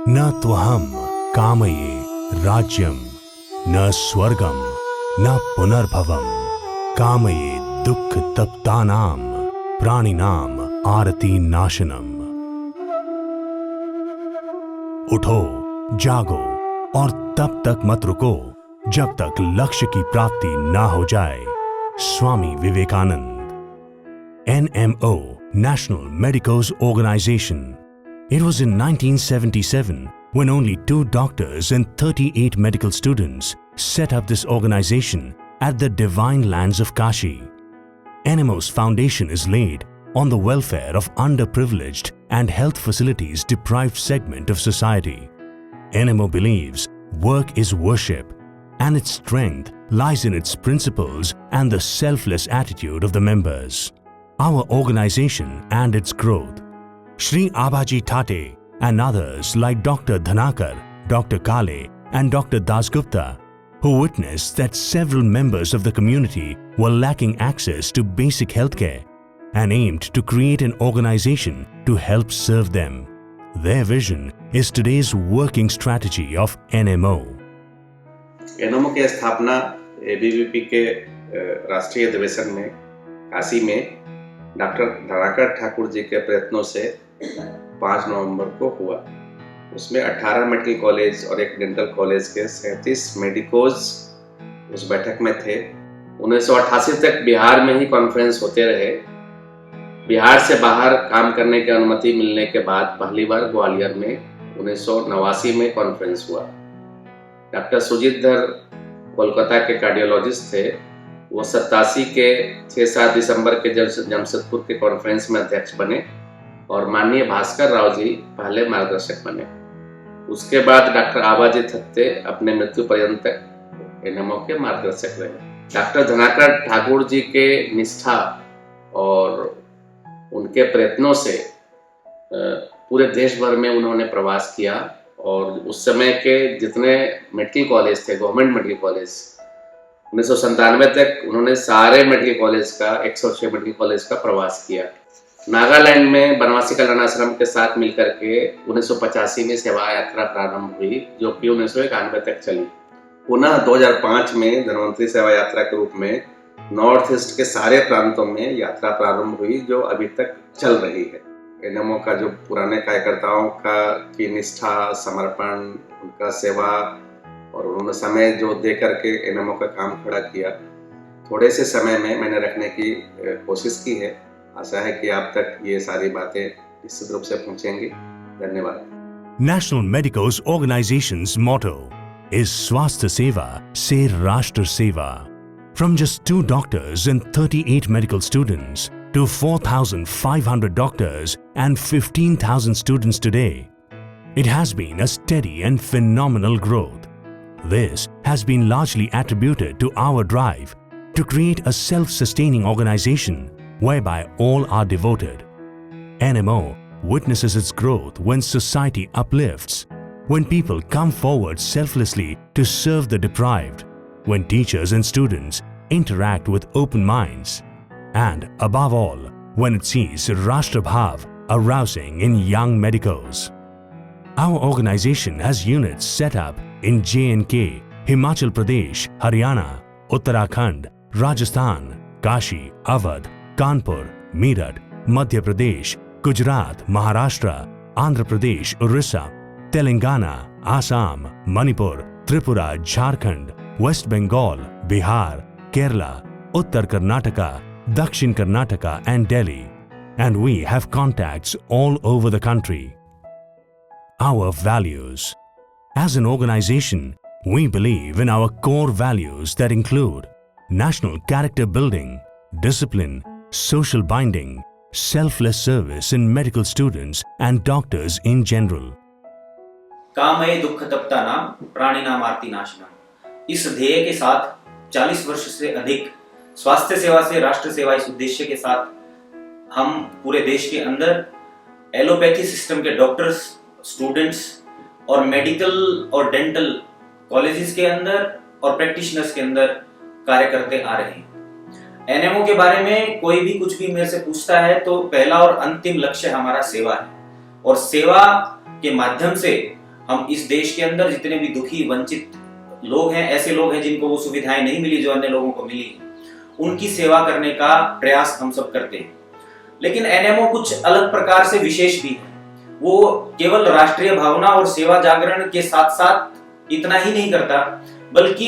न त्वहम कामये राज्यम न स्वर्गम न पुनर्भवम कामये दुख तप्तानाम प्राणिनाम आरती नाशनम। उठो, जागो और तब तक मत रुको जब तक लक्ष्य की प्राप्ति ना हो जाए। Swami Vivekananda. NMO, National Medicos Organization. It was in 1977 when only 2 doctors and 38 medical students set up this organization at the divine lands of Kashi. NMO's foundation is laid on the welfare of underprivileged and health facilities deprived segment of society. NMO believes work is worship and its strength lies in its principles and the selfless attitude of the members. Our organization and its growth. Shri Abaji Thate and others like Dr. Dhanakar, Dr. Kale and Dr. Dasgupta, who witnessed that several members of the community were lacking access to basic healthcare and aimed to create an organization to help serve them. Their vision is today's working strategy of NMO. NMO की स्थापना ABVP के राष्ट्रीय अधिवेशन में काशी में doctor Dhanakar Thakur ji के प्रयत्नों से 5 नवंबर को हुआ। उसमें 18 मेडिकल कॉलेज और एक डेंटल कॉलेज के 37 मेडिकोज उस बैठक में थे। 1988 तक बिहार में ही कॉन्फ्रेंस होते रहे। बिहार से बाहर काम करने की अनुमति मिलने के बाद पहली बार ग्वालियर में 1989 में कॉन्फ्रेंस हुआ। डॉक्टर सुजीत धर कोलकाता के कार्डियोलॉजिस्ट थे। वो 87 के 6-7 दिसंबर के जमशेदपुर के कॉन्फ्रेंस में अध्यक्ष बने और माननीय भास्कर राव जी पहले मार्गदर्शक बने। उसके बाद डॉक्टर आबाजी थत्ते अपने मृत्यु पर्यंत तक NMO के मार्गदर्शक रहे। डॉक्टर धनाकर ठाकुर जी के निष्ठा और उनके प्रयत्नों से पूरे देश भर में उन्होंने प्रवास किया और उस समय के जितने मेडिकल कॉलेज थे, गवर्नमेंट मेडिकल कॉलेज, 1997 तक उन्होंने सारे मेडिकल कॉलेज का 106 मेडिकल कॉलेज का प्रवास किया। नागालैंड में बनवासी कल्याण आश्रम के साथ मिलकर के 1985 में सेवा यात्रा प्रारंभ हुई जो कि 1991 तक चली। पुनः 2005 में धन्वंतरी सेवा यात्रा के रूप में नॉर्थ ईस्ट के सारे प्रांतों में यात्रा प्रारंभ हुई जो अभी तक चल रही है। NMO का जो पुराने कार्यकर्ताओं की निष्ठा, समर्पण, उनका सेवा और उन्होंने समय जो दे करके NMO का काम खड़ा किया, थोड़े से समय में मैंने रखने की कोशिश की है। आशा है कि आप तक ये सारी बातें निश्चित रूप से पहुंचेंगी। धन्यवाद। National Medicos Organization's motto is Swasthya Seva Se Rashtra Seva. From just 2 doctors and 38 medical students to 4,500 doctors and 15,000 students today, it has been a steady and phenomenal growth. This has been largely attributed to our drive to create a self-sustaining organization whereby all are devoted. NMO witnesses its growth when society uplifts, when people come forward selflessly to serve the deprived, when teachers and students interact with open minds, and above all, when it sees Rashtra Bhav arousing in young medicos. Our organization has units set up in J&K, Himachal Pradesh, Haryana, Uttarakhand, Rajasthan, Kashi, Awadh, Kanpur, Meerut, Madhya Pradesh, Gujarat, Maharashtra, Andhra Pradesh, Orissa, Telangana, Assam, Manipur, Tripura, Jharkhand, West Bengal, Bihar, Kerala, Uttar Karnataka, Dakshin Karnataka and Delhi. And we have contacts all over the country. Our values. As an organization, we believe in our core values that include national character building, discipline, social binding, selfless service in medical students and doctors in general. कामये दुख तप्ता नाम प्राणिनाम आरती नाशनम। इस ध्येय के साथ 40 वर्ष से अधिक स्वास्थ्य सेवा से राष्ट्र सेवा इस उद्देश्य के साथ हम पूरे देश के अंदर एलोपैथी सिस्टम के डॉक्टर्स, स्टूडेंट्स और मेडिकल और डेंटल कॉलेजेस के अंदर और प्रैक्टिशनर्स के अंदर कार्य करते आ रहे हैं। एनएमओ के बारे में कोई भी कुछ भी मेरे से पूछता है तो पहला और अंतिम लक्ष्य हमारा सेवा है और सेवा के माध्यम से हम इस देश के अंदर जितने भी दुखी वंचित लोग हैं, ऐसे लोग हैं जिनको वो सुविधाएं नहीं मिली जो अन्य लोगों को मिली, उनकी सेवा करने का प्रयास हम सब करते हैं। लेकिन एनएमओ कुछ अलग प्रकार से विशेष भी है। वो केवल राष्ट्रीय भावना और सेवा जागरण के साथ साथ इतना ही नहीं करता, बल्कि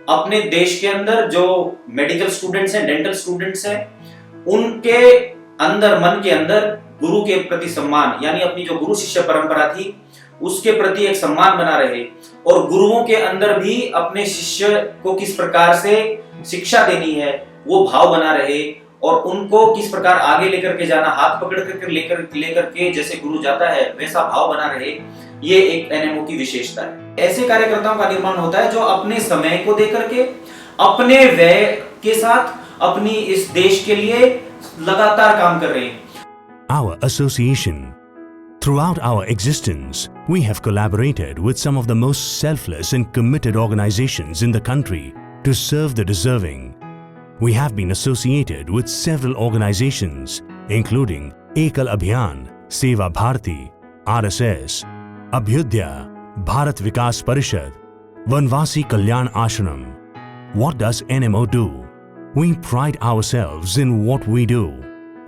अपने देश के अंदर जो मेडिकल स्टूडेंट्स हैं, डेंटल स्टूडेंट्स हैं, उनके अंदर, मन के अंदर गुरु के प्रति सम्मान, यानी अपनी जो गुरु शिष्य परंपरा थी उसके प्रति एक सम्मान बना रहे, और गुरुओं के अंदर भी अपने शिष्य को किस प्रकार से शिक्षा देनी है वो भाव बना रहे, और उनको किस प्रकार आगे लेकर के जाना, हाथ पकड़ कर लेकर के जैसे गुरु जाता है वैसा भाव बना रहे। ये एक एनएमओ की विशेषता है। ऐसे कार्यकर्ताओं का निर्माण होता है जो अपने समय को देकर के, अपने व्यय के साथ अपनी इस देश के लिए लगातार काम कर रहे हैं। Our association. Throughout our existence, we have collaborated with some of the most selfless and committed organizations in the country to serve the deserving. We have been associated with several organizations, including Ekal Abhiyan, Seva Bharati, RSS, Abhyudaya, Bharat Vikas Parishad, Vanvasi Kalyan Ashram. What does NMO do? We pride ourselves in what we do,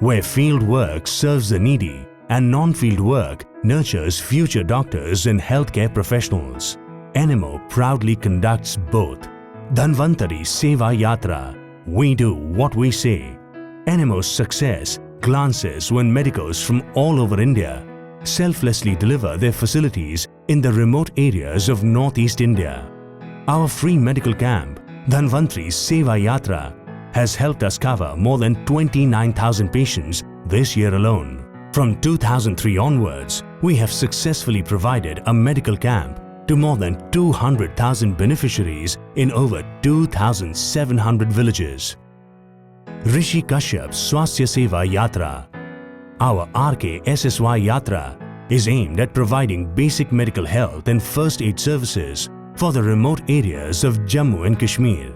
where field work serves the needy and non-field work nurtures future doctors and healthcare professionals. NMO proudly conducts both. Dhanvantari Seva Yatra. We do what we say. NMO's success glances when medicos from all over India selflessly deliver their facilities in the remote areas of Northeast India. Our free medical camp, Dhanvantari Seva Yatra, has helped us cover more than 29,000 patients this year alone. From 2003 onwards, we have successfully provided a medical camp to more than 200,000 beneficiaries in over 2,700 villages. Rishi Kashyap Swasthya Seva Yatra. Our RKSSY Yatra is aimed at providing basic medical health and first aid services for the remote areas of Jammu and Kashmir.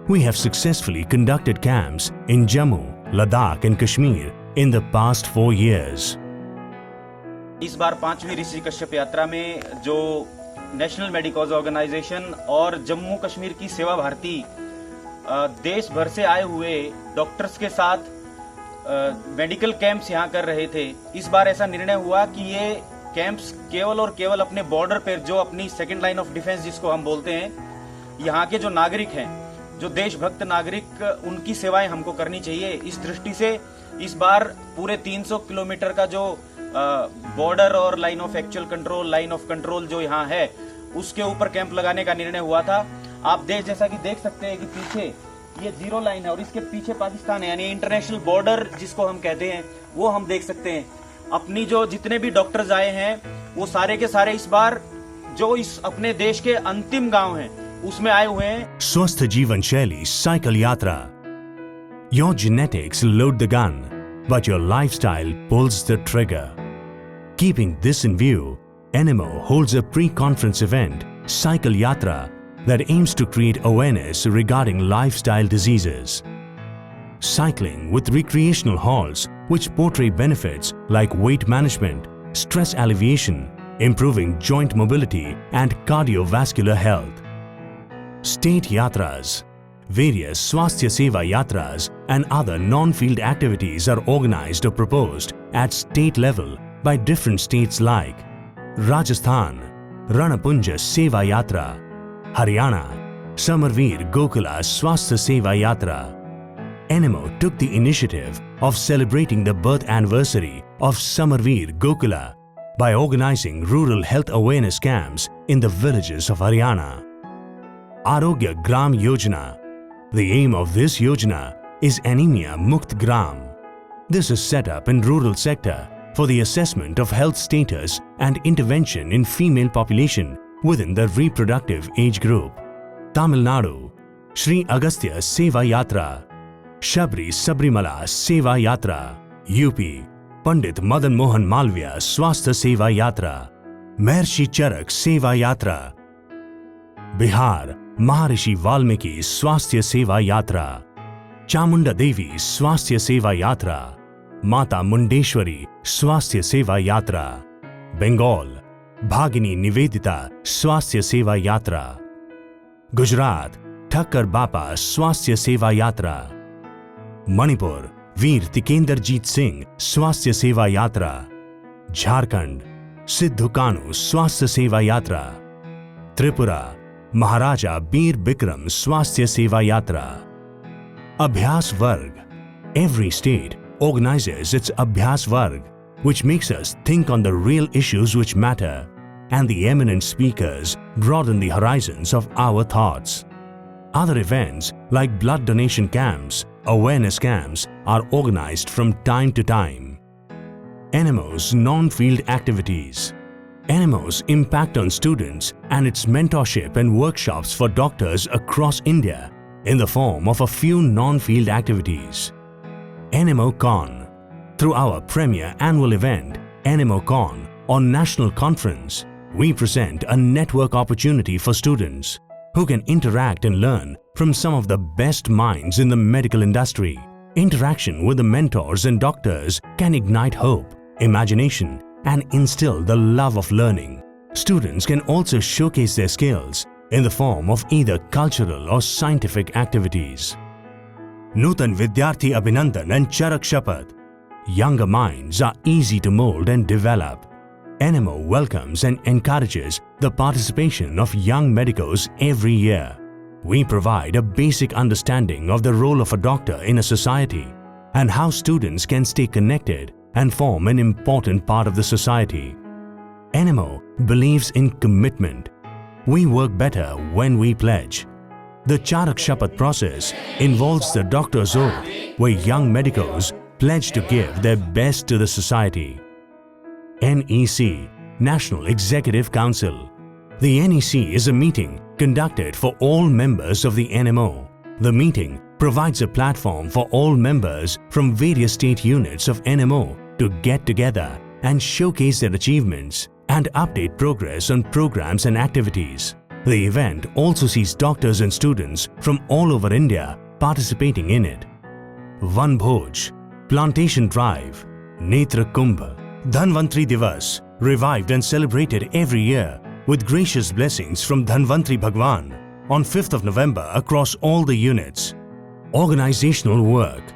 We have successfully conducted camps in Jammu, Ladakh and Kashmir in the past 4 years. इस बार 5वीं ऋषि कश्यप यात्रा में जो national मेडिकॉज organisation और जम्मू कश्मीर की सेवा भारती देश भर से आए हुए डॉक्टर्स के साथ मेडिकल कैंप्स यहाँ कर रहे थे। इस बार ऐसा निर्णय हुआ कि ये कैंप्स केवल और केवल अपने बॉर्डर पर, जो अपनी सेकेंड लाइन ऑफ डिफेंस जिसको हम बोलते हैं, यहाँ के जो नागरिक हैं, जो देशभक्त नागरिक, उनकी सेवाएं हमको करनी चाहिए। इस दृष्टि से इस बार पूरे 300 किलोमीटर का जो बॉर्डर और line of actual control, line of control जो यहाँ है, उसके ऊपर कैंप लगाने का निर्णय हुआ था। आप जैसा कि देख सकते हैं कि पीछे ये जीरो लाइन है और इसके पीछे पाकिस्तान है, यानी इंटरनेशनल बॉर्डर जिसको हम कहते हैं, वो हम देख सकते हैं। अपनी जो जितने भी डॉक्टर्स आए हैं वो सारे के सारे इस बार जो इस अपने देश के अंतिम गांव हैं उसमें आए हुए हैं। स्वस्थ जीवन शैली साइकिल यात्रा. Your genetics load the gun, but your lifestyle pulls the trigger. Keeping this in view, NMO holds a pre-conference event, Cycle Yatra, that aims to create awareness regarding lifestyle diseases. Cycling with recreational halls which portray benefits like weight management, stress alleviation, improving joint mobility and cardiovascular health. State Yatras. Various Swasthya Seva Yatras and other non-field activities are organized or proposed at state level by different states like Rajasthan, Ranapunja Seva Yatra, Haryana, Samarveer Gokula Swasthya Seva Yatra. NMO took the initiative of celebrating the birth anniversary of Samarveer Gokula by organizing rural health awareness camps in the villages of Haryana. Arogya Gram Yojana. The aim of this Yojana is Anemia Mukt Gram. This is set up in rural sector for the assessment of health status and intervention in female population within the reproductive age group. Tamil Nadu. Sri Agastya Seva Yatra. Shabri Sabrimala Seva Yatra. UP. Pandit Madan Mohan Malviya Swasthya Seva Yatra. Maharshi Charak Seva Yatra. Bihar. Maharishi Valmiki Swasthya Seva Yatra. Chamunda Devi Swasthya Seva Yatra. Mata Mundeshwari Swasthya Seva Yatra. Bengal. भागिनी Nivedita स्वास्थ्य सेवा यात्रा। गुजरात ठक्कर बापा स्वास्थ्य सेवा यात्रा। मणिपुर वीर तिकेंद्रजीत सिंह स्वास्थ्य सेवा यात्रा। झारखंड सिद्धू कानू स्वास्थ्य सेवा यात्रा। त्रिपुरा महाराजा बीर बिक्रम स्वास्थ्य सेवा यात्रा। अभ्यास वर्ग। Every state organizes its Abhyas Varg, which makes us think on the real issues which matter, and the eminent speakers broaden the horizons of our thoughts. Other events like blood donation camps, awareness camps are organized from time to time. NMO's non-field activities. NMO's impact on students and its mentorship and workshops for doctors across India in the form of a few non-field activities. NMO Con. Through our premier annual event, NMO Con, on National Conference, we present a network opportunity for students who can interact and learn from some of the best minds in the medical industry. Interaction with the mentors and doctors can ignite hope, imagination, and instill the love of learning. Students can also showcase their skills in the form of either cultural or scientific activities. Nutan Vidyarthi Abhinandan and Charak Shapath. Younger minds are easy to mold and develop. NMO welcomes and encourages the participation of young medicos every year. We provide a basic understanding of the role of a doctor in a society and how students can stay connected and form an important part of the society. NMO believes in commitment. We work better when we pledge. The Charak Shapath process involves the doctor's oath, where young medicos pledge to give their best to the society. NEC, National Executive Council. The NEC is a meeting conducted for all members of the NMO. The meeting provides a platform for all members from various state units of NMO to get together and showcase their achievements and update progress on programs and activities. The event also sees doctors and students from all over India participating in it. Van Bhoj, Plantation Drive, Netra Kumbh, Dhanvantri Divas, revived and celebrated every year with gracious blessings from Dhanvantri Bhagwan on 5th of November across all the units. Organizational work.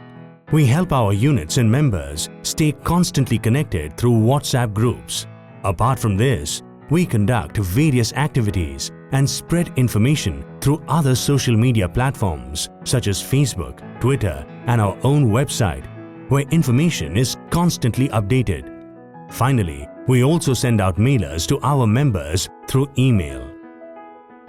We help our units and members stay constantly connected through WhatsApp groups. Apart from this, we conduct various activities and spread information through other social media platforms such as Facebook, Twitter, and our own website, where information is constantly updated. Finally, we also send out mailers to our members through email.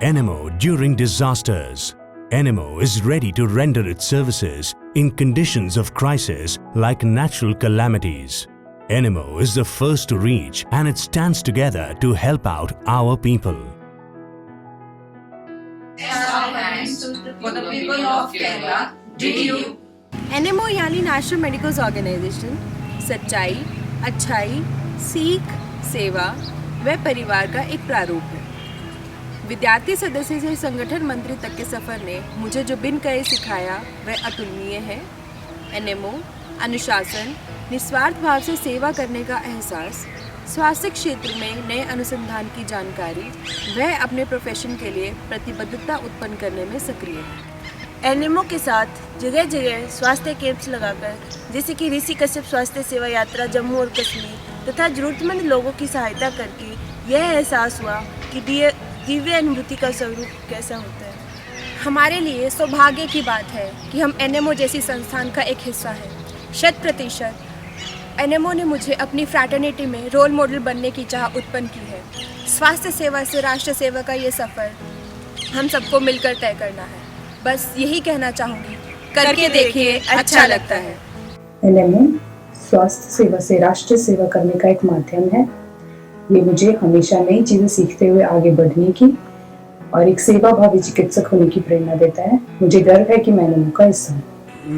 NMO during disasters. NMO is ready to render its services in conditions of crisis like natural calamities. NMO is the first to reach, and it stands together to help out our people. For the people of Kerala, did you? NMO यानी national medicals organisation सच्चाई, अच्छाई, सीख, सेवा व परिवार का एक प्रारूप है। विद्यार्थी सदस्य से संगठन मंत्री तक के सफ़र ने मुझे जो बिन कहे सिखाया वह अतुलनीय है। NMO अनुशासन, निस्वार्थ भाव से सेवा करने का एहसास, स्वास्थ्य क्षेत्र में नए अनुसंधान की जानकारी वह अपने प्रोफेशन के लिए प्रतिबद्धता उत्पन्न करने में सक्रिय है। NMO के साथ जगह जगह स्वास्थ्य कैंप्स लगाकर, जैसे कि ऋषि कश्यप स्वास्थ्य सेवा यात्रा जम्मू और कश्मीर तथा जरूरतमंद लोगों की सहायता करके यह एहसास हुआ कि दिव्य अनुभूति का स्वरूप कैसा होता है। हमारे लिए सौभाग्य की बात है कि हम NMO जैसी संस्थान का एक हिस्सा है। 100% NMO ने मुझे अपनी फ्रैटर्निटी में रोल मॉडल बनने की चाह उत्पन्न की है। स्वास्थ्य सेवा से राष्ट्र सेवा का ये सफ़र हम सबको मिलकर तय करना है। बस यही कहना चाहूँगी, करके देखिए, अच्छा लगता है। NMO स्वास्थ्य सेवा से राष्ट्र सेवा करने का एक माध्यम है। ये मुझे हमेशा नई चीज़ें सीखते हुए आगे बढ़ने की और एक सेवा भावी चिकित्सक होने की प्रेरणा देता है। मुझे गर्व है कि मैं NMO का हिस्सा हूँ।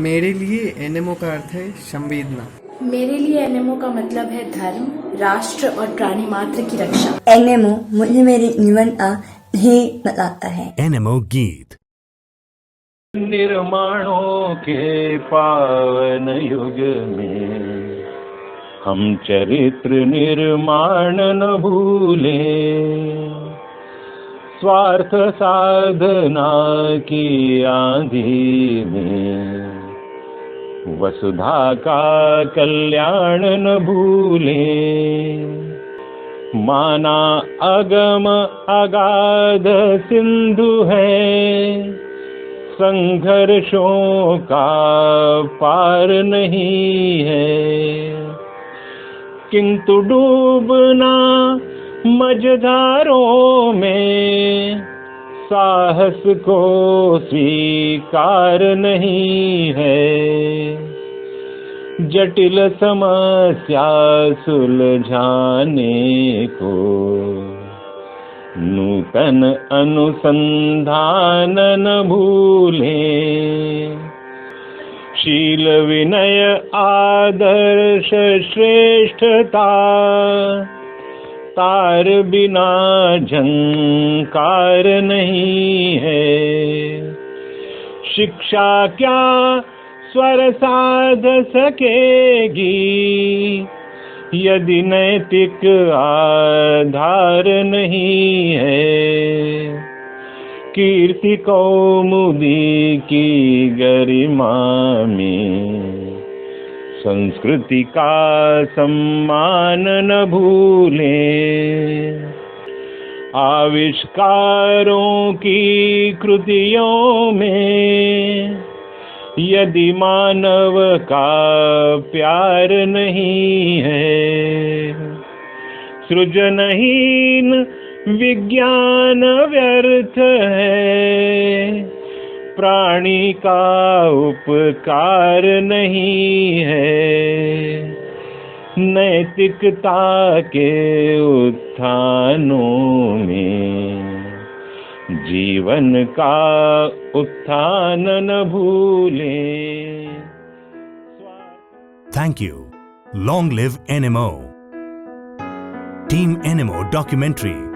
मेरे लिए NMO का अर्थ है संवेदना। मेरे लिए NMO का मतलब है धर्म, राष्ट्र और प्राणी मात्र की रक्षा। NMO मुझे मेरे जीवन का ध्येय बताता है। NMO गीत। निर्माणों के पावन युग में हम चरित्र निर्माण न भूलें, स्वार्थ साधना की आंधी में वसुधा का कल्याण न भूलें। माना अगम अगाध सिंधु है, संघर्षों का पार नहीं है, किंतु डूबना मझधारों में साहस को स्वीकार नहीं है। जटिल समस्या सुलझाने को नूतन अनुसंधान न भूलें। शील विनय आदर्श श्रेष्ठता तार बिना झंकार नहीं है। शिक्षा क्या स्वर साध सकेगी यदि नैतिक आधार नहीं है। कीर्ति कौमुदी की गरिमा में संस्कृति का सम्मान न भूलें। आविष्कारों की कृतियों में यदि मानव का प्यार नहीं है, सृजनहीन विज्ञान व्यर्थ है। प्राणी का उपकार नहीं है। नैतिकता के उत्थानों में जीवन का उत्थान न भूलें। Thank you. Long live NMO. Team NMO documentary